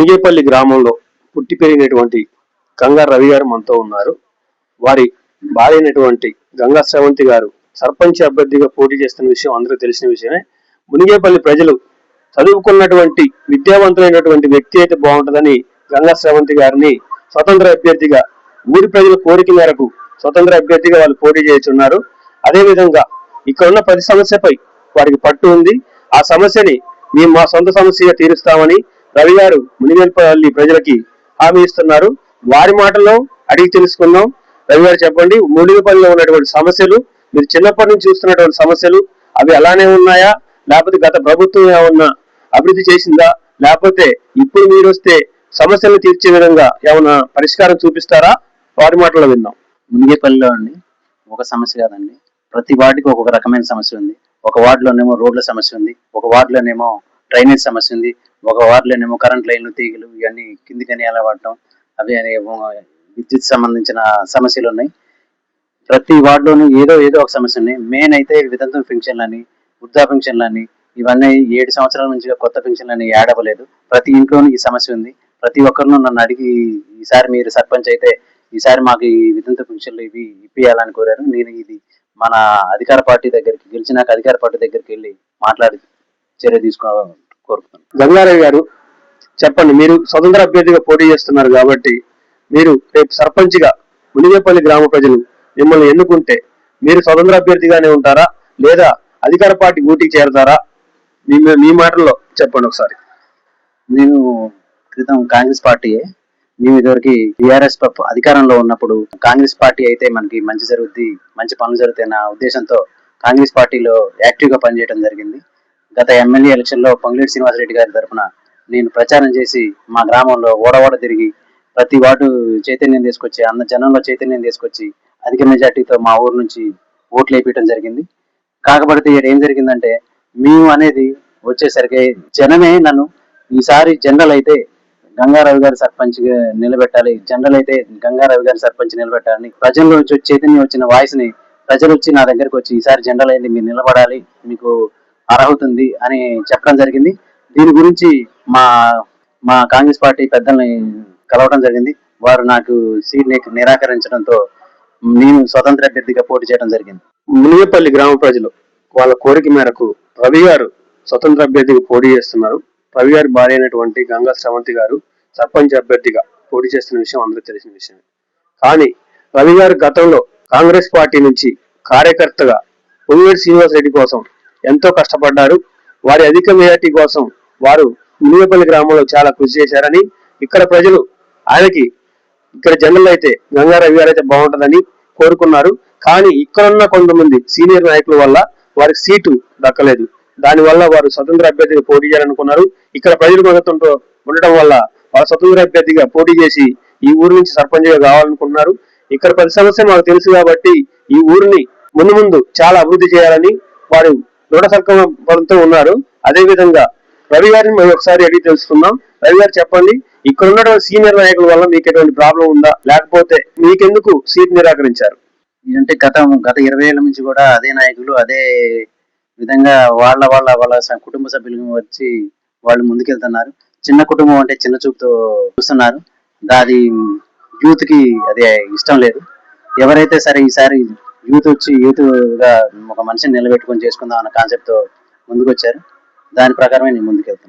మునిగేపల్లి గ్రామంలో పుట్టి పెరిగినటువంటి గంగా రవి గారు మనతో ఉన్నారు. వారి భార్య అయినటువంటి గంగా శ్రవంతి గారు సర్పంచ్ అభ్యర్థిగా పోటీ చేస్తున్న విషయం అందరికీ తెలిసిన విషయమే. మునిగేపల్లి ప్రజలు చదువుకున్నటువంటి విద్యావంతులైనటువంటి వ్యక్తి అయితే బాగుంటుందని గంగా శ్రవంతి గారిని స్వతంత్ర అభ్యర్థిగా ఊరి ప్రజల కోరిక మేరకు స్వతంత్ర అభ్యర్థిగా వాళ్ళు పోటీ చేస్తున్నారు. అదేవిధంగా ఇక్కడ ఉన్న ప్రతి సమస్యపై వారికి పట్టు ఉంది. ఆ సమస్యని మేము మా సొంత సమస్యగా తీరుస్తామని రవి గారు మునిగేపల్లి ప్రజలకి హామీ ఇస్తున్నారు. వారి మాటల్లో అడిగి తెలుసుకుందాం. రవి గారు చెప్పండి, మునిగేపల్లిలో ఉన్నటువంటి సమస్యలు, మీరు చిన్నప్పటి నుంచి చూస్తున్నటువంటి సమస్యలు అవి అలానే ఉన్నాయా, లేకపోతే గత ప్రభుత్వం ఏమన్నా అభివృద్ధి చేసిందా, లేకపోతే ఇప్పుడు మీరు వస్తే సమస్యలు తీర్చే విధంగా ఏమన్నా పరిష్కారం చూపిస్తారా? వారి మాటల్లో విందాం. మునిగేపల్లిలో అండి ఒక సమస్య కాదండి, ప్రతి వార్డుకి ఒక్కొక్క రకమైన సమస్య ఉంది. ఒక వార్డులోనేమో రోడ్ల సమస్య ఉంది, ఒక వార్డులోనేమో డ్రైనేజ్ సమస్య ఉంది, ఒక వార్డులోనేమో కరెంట్ లైన్లు, తీగలు ఇవన్నీ కిందికని ఎలా వాడటం, అవి విద్యుత్ సంబంధించిన సమస్యలు ఉన్నాయి. ప్రతి వార్డులోనూ ఏదో ఒక సమస్య ఉన్నాయి. మెయిన్ అయితే వితంతు పెన్షన్లని, వృద్ధా పెన్షన్లని, ఇవన్నీ 7 సంవత్సరాల నుంచి కొత్త పెన్షన్లని యాడ్ అవ్వలేదు. ప్రతి ఇంట్లోనూ ఈ సమస్య ఉంది. ప్రతి ఒక్కరు నన్ను అడిగి ఈసారి మీరు సర్పంచ్ అయితే ఈసారి మాకు ఈ వితంతు పెన్షన్లు ఇవి ఇప్పియాలని కోరారు. నేను ఇది మన అధికార పార్టీ దగ్గరికి గెలిచినాక అధికార పార్టీ దగ్గరికి వెళ్ళి మాట్లాడి చర్య తీసుకోవాలని కోరుతున్నాను. గంగారావు గారు చెప్పండి, మీరు స్వతంత్ర అభ్యర్థిగా పోటీ చేస్తున్నారు కాబట్టి మీరు రేపు సర్పంచ్ గా మునిగేపల్లి గ్రామ ప్రజలు మిమ్మల్ని ఎన్నుకుంటే మీరు స్వతంత్ర అభ్యర్థిగానే ఉంటారా, లేదా అధికార పార్టీ ఊటీకి చేరతారా? మీ మాటల్లో చెప్పండి ఒకసారి. నేను క్రితం కాంగ్రెస్ పార్టీయే. మేము ఇదివరకు టీఆర్ఎస్ అధికారంలో ఉన్నప్పుడు కాంగ్రెస్ పార్టీ అయితే మనకి మంచి జరుగుద్ది, మంచి పనులు జరుగుతాయన్న ఉద్దేశంతో కాంగ్రెస్ పార్టీలో యాక్టివ్ గా పనిచేయడం జరిగింది. గత ఎమ్మెల్యే ఎలక్షన్ లో పొంగులేటి శ్రీనివాసరెడ్డి గారి తరఫున నేను ప్రచారం చేసి మా గ్రామంలో ఓడవాడ తిరిగి ప్రతి వార్డు చైతన్యం తీసుకొచ్చి, జనంలో చైతన్యం తీసుకొచ్చి అధిక మెజార్టీతో మా ఊరు నుంచి ఓట్లు వేయించడం జరిగింది. కాకపోతే ఏం జరిగిందంటే, మేము అనేది వచ్చేసరికి జనమే నన్ను ఈసారి జనరల్ అయితే గంగారావు గారి సర్పంచ్ నిలబెట్టాలి, జనరల్ అయితే గంగారావు గారి సర్పంచ్ నిలబెట్టాలని ప్రజల్లో చైతన్యం వచ్చిన వాయిస్ ని ప్రజలు వచ్చి నా దగ్గరకు వచ్చి ఈసారి జనరల్ అయింది, మీరు నిలబడాలి, మీకు అర్హత ఉంది అని చెప్పడం జరిగింది. దీని గురించి మా కాంగ్రెస్ పార్టీ పెద్దల్ని కలవడం జరిగింది. వారు నాకు సీట్ నిరాకరించడంతో నేను స్వతంత్ర అభ్యర్థిగా పోటీ చేయడం జరిగింది. మునిగేపల్లి గ్రామ ప్రజలు వాళ్ళ కోరిక మేరకు రవి గారు స్వతంత్ర అభ్యర్థిగా పోటీ చేస్తున్నారు. రవి గారి భార్య అయినటువంటి గంగా శ్రవంతి గారు సర్పంచ్ అభ్యర్థిగా పోటీ చేస్తున్న విషయం అందరూ తెలిసిన విషయమే. కానీ రవి గారు గతంలో కాంగ్రెస్ పార్టీ నుంచి కార్యకర్తగా పొంగులేటి శ్రీనివాసరెడ్డి కోసం ఎంతో కష్టపడ్డారు. వారి అధిక మెజార్టీ కోసం వారు మునిగేపల్లి గ్రామంలో చాలా కృషి చేశారని, ఇక్కడ ప్రజలు ఆయనకి ఇక్కడ జనరల్ అయితే గంగారావు గారు అయితే బాగుంటుందని కోరుకున్నారు. కానీ ఇక్కడున్న కొంతమంది సీనియర్ నాయకుల వల్ల వారికి సీటు దక్కలేదు. దానివల్ల వారు స్వతంత్ర అభ్యర్థిగా పోటీ చేయాలనుకున్నారు. ఇక్కడ ప్రజలు మద్దతుతో ఉండటం వల్ల వారు స్వతంత్ర అభ్యర్థిగా పోటీ చేసి ఈ ఊరు నుంచి సర్పంచ్గా కావాలనుకుంటున్నారు. ఇక్కడ ప్రతి సమస్య మాకు తెలుసు కాబట్టి ఈ ఊరిని ముందు చాలా అభివృద్ధి చేయాలని వారు దృఢ సంకల్పంతో ఉన్నారు. అదే విధంగా రవి గారిని మేము ఒకసారి అడిగి తెలుసుకుందాం. రవి గారు చెప్పండి, ఇక్కడ ఉన్నటువంటి సీనియర్ నాయకుల వల్ల మీకు ఎటువంటి ప్రాబ్లం ఉందా, లేకపోతే మీకెందుకు సీట్ నిరాకరించారు? అంటే గత 20 ఏళ్ల నుంచి కూడా అదే నాయకులు అదే విధంగా వాళ్ళ కుటుంబ సభ్యులు వచ్చి వాళ్ళు ముందుకెళ్తున్నారు. చిన్న కుటుంబం అంటే చిన్న చూపుతో చూస్తున్నారు. అది యూత్ కి అదే ఇష్టం లేదు. ఎవరైతే సరే ఈసారి యూత్ గా ఒక మనిషిని నిలబెట్టుకొని చేసుకుందాం అన్న కాన్సెప్ట్ తో ముందుకు వచ్చారు. దాని ప్రకారమే నేను ముందుకెళ్తున్నాను.